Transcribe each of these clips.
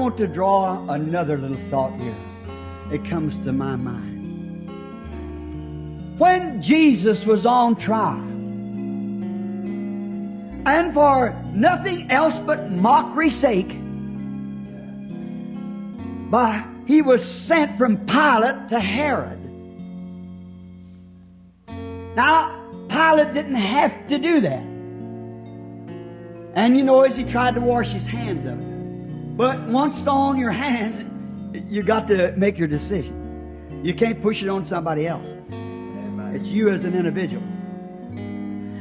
want to draw another little thought here. It comes to my mind. When Jesus was on trial, and for nothing else but mockery's sake, he was sent from Pilate to Herod. Now, Pilate didn't have to do that. And you know, as he tried to wash his hands of it. But once it's on your hands, you got to make your decision. You can't push it on somebody else. Amen. It's you as an individual.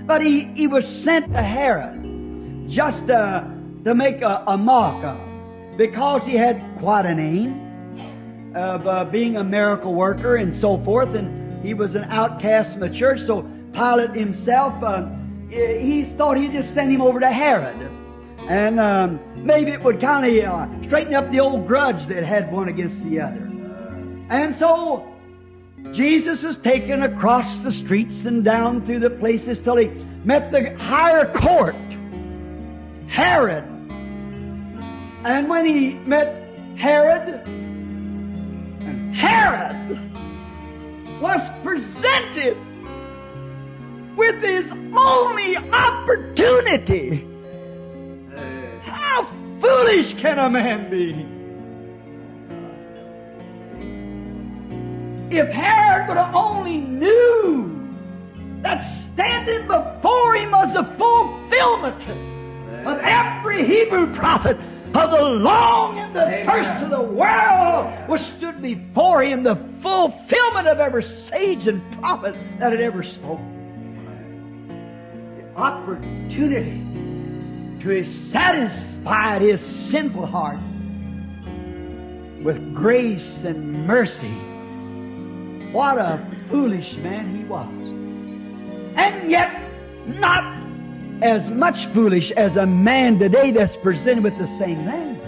But he was sent to Herod just to make a mock of, because he had quite a name of being a miracle worker and so forth, and he was an outcast from the church. So Pilate himself, he thought he'd just send him over to Herod, and maybe it would kind of straighten up the old grudge that had one against the other. And so Jesus was taken across the streets and down through the places till he met the higher court, Herod. And when he met Herod, Herod was presented with his only opportunity. How foolish can a man be? If Herod would have only knew that standing before him was the fulfillment of every Hebrew prophet of the long and the first of the world, which stood before him, the fulfillment of every sage and prophet that had ever spoken. The opportunity to have satisfied his sinful heart with grace and mercy. What a foolish man he was. And yet not as much foolish as a man today that's presented with the same thing.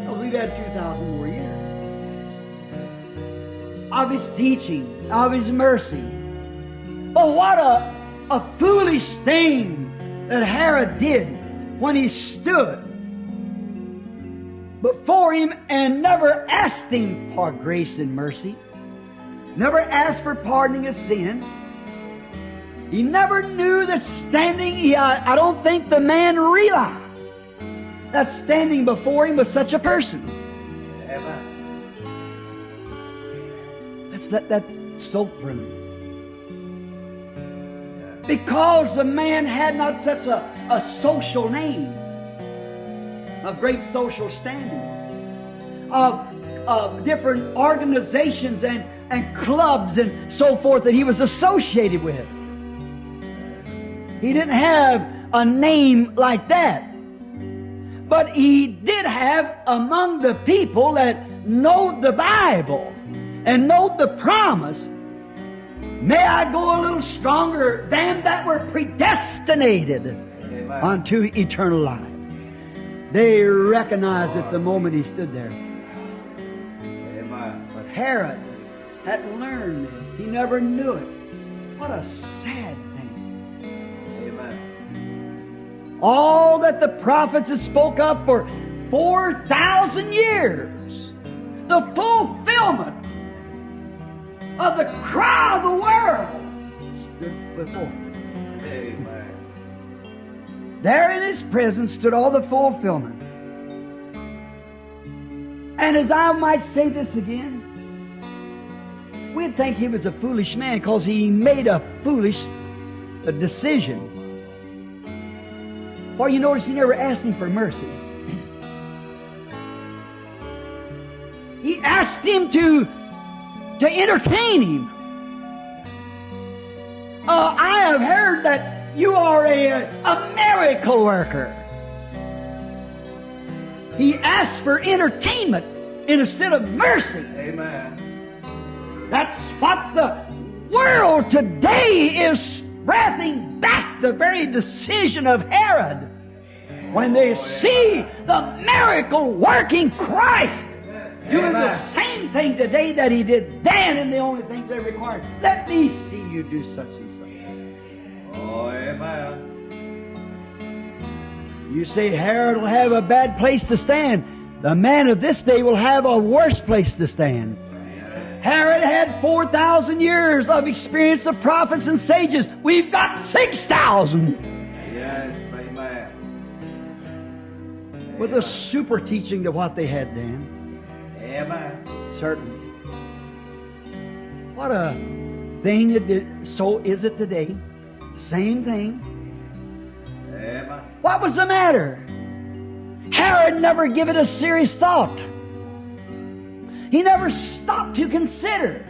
Well, we've had 2,000 more years of his teaching, of his mercy. But what a foolish thing that Herod did when he stood before him and never asked him for grace and mercy, never asked for pardoning of sin. He never knew that standing, I don't think the man realized that standing before him was such a person. Amen. Let's let that soak for a minute. Because the man had not such a social name, of great social standing, of different organizations and clubs and so forth that he was associated with. He didn't have a name like that. But he did have among the people that know the Bible and know the promise, may I go a little stronger, than that were predestinated unto eternal life. They recognized it the moment he stood there. Amen. But Herod hadn't learned this. He never knew it. What a sad thing. Amen. All that the prophets had spoke of for 4,000 years. The fulfillment of the cry of the world stood before him. Amen. There in his presence stood all the fulfillment. And as I might say this again, we'd think he was a foolish man because he made a foolish decision. For you notice he never asked him for mercy. He asked him to entertain him. I have heard that you are a miracle worker. He asked for entertainment instead of mercy. Amen. That's what the world today is breathing back, the very decision of Herod. When they see the miracle working Christ doing the same thing today that he did then, and the only things they required. Let me see you do such and such. Oh, amen. You say Herod will have a bad place to stand. The man of this day will have a worse place to stand. Herod had 4,000 years of experience of prophets and sages. We've got 6,000. Yes, amen. With a super teaching to what they had then. Amen. Certainly. What a thing it did. So is it today. Same thing. Amen. What was the matter? Herod never gave it a serious thought. He never stopped to consider.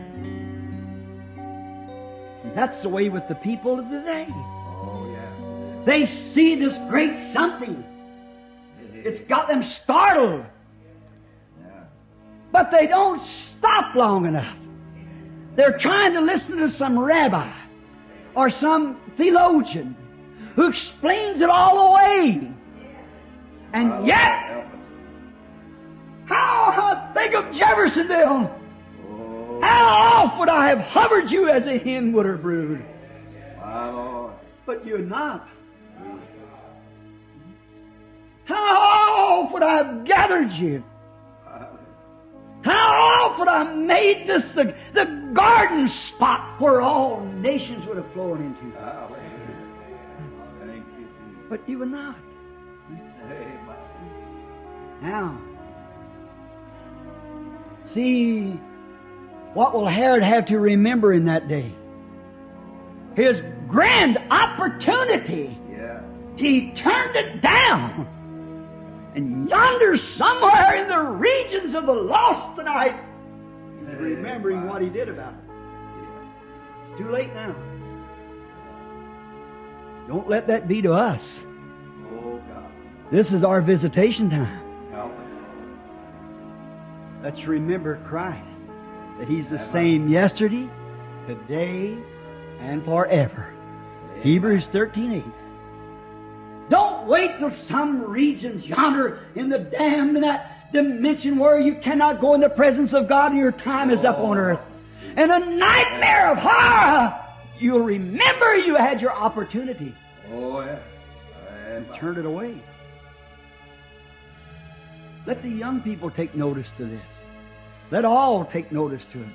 That's the way with the people of today. Oh, yes. They see this great something. It's got them startled. Yeah. But they don't stop long enough. They're trying to listen to some rabbi or some theologian who explains it all away. And yet, how I think of Jeffersonville. Oh, How oft would I have hovered you as a hen would her brood? my Lord. But you're not. How oft would I have gathered you? How oft would I have made this the garden spot where all nations would have flown into? Hallelujah. Thank you, Jesus. But you were not. Amen. Now, see, what will Herod have to remember in that day? His grand opportunity. Yeah. He turned it down. And yonder, somewhere in the regions of the lost tonight, he's remembering what he did about it. It's too late now. Don't let that be to us. Oh, God. This is our visitation time. Help us. Let's remember Christ, that He's the same yesterday, today, and forever. Amen. Hebrews 13:8. Don't wait till some regions yonder in the damned, in that dimension where you cannot go in the presence of God and your time is up on earth. And a nightmare of horror. You'll remember you had your opportunity Oh, yeah. and Amen. turned it away. Let the young people take notice to this. Let all take notice to it.